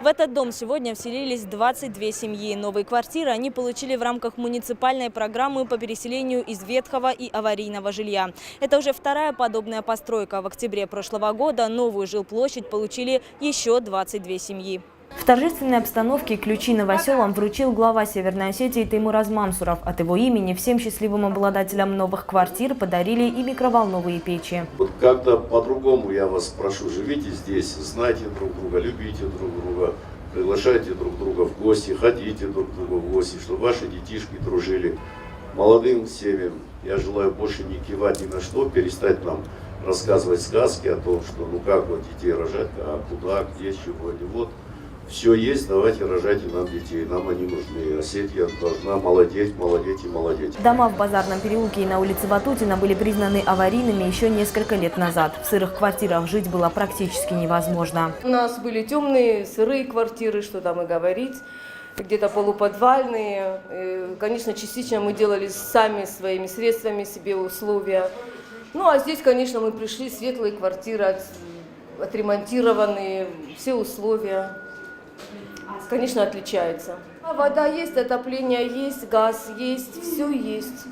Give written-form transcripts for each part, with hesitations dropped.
В этот дом сегодня вселились 22 семьи. Новые квартиры они получили в рамках муниципальной программы по переселению из ветхого и аварийного жилья. Это уже вторая подобная постройка. В октябре прошлого года новую жилплощадь получили еще 22 семьи. В торжественной обстановке ключи новоселам вручил глава Северной Осетии Теймураз Мансуров. От его имени всем счастливым обладателям новых квартир подарили и микроволновые печи. Вот как-то по-другому я вас прошу, живите здесь, знайте друг друга, любите друг друга, приглашайте друг друга в гости, ходите друг к другу в гости, чтобы ваши детишки дружили. Молодым семьям я желаю больше не кивать ни на что, перестать нам рассказывать сказки о том, что ну как вот детей рожать, а куда, где, чего, не вот. Все есть, давайте рожайте нам детей, нам они нужны. Осетия должна молодеть, молодеть и молодеть. Дома в Базарном переулке и на улице Ватутина были признаны аварийными еще несколько лет назад. В сырых квартирах жить было практически невозможно. У нас были темные, сырые квартиры, что там и говорить, где-то полуподвальные. Конечно, частично мы делали сами своими средствами себе условия. Ну а здесь, конечно, мы пришли, светлые квартиры, отремонтированные, все условия. Конечно, отличается. Вода есть, отопление есть, газ есть, все есть.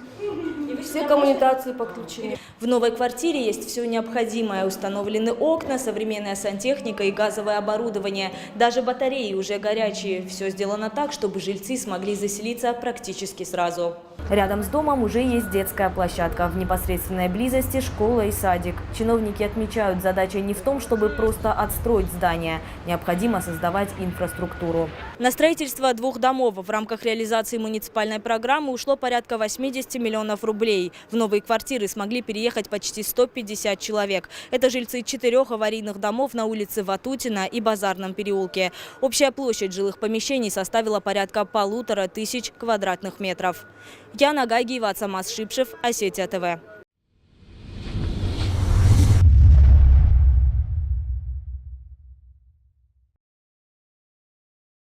Все коммуникации подключены. В новой квартире есть все необходимое. Установлены окна, современная сантехника и газовое оборудование. Даже батареи уже горячие. Все сделано так, чтобы жильцы смогли заселиться практически сразу. Рядом с домом уже есть детская площадка. В непосредственной близости школа и садик. Чиновники отмечают, задача не в том, чтобы просто отстроить здание. Необходимо создавать инфраструктуру. На строительство 2 домов в рамках реализации муниципальной программы ушло порядка 80 миллионов рублей. В новые квартиры смогли переехать почти 150 человек. Это жильцы 4 аварийных домов на улице Ватутина и Базарном переулке. Общая площадь жилых помещений составила порядка 1500 квадратных метров. Яна Гагиева, Самас Шипшев, Осетия ТВ.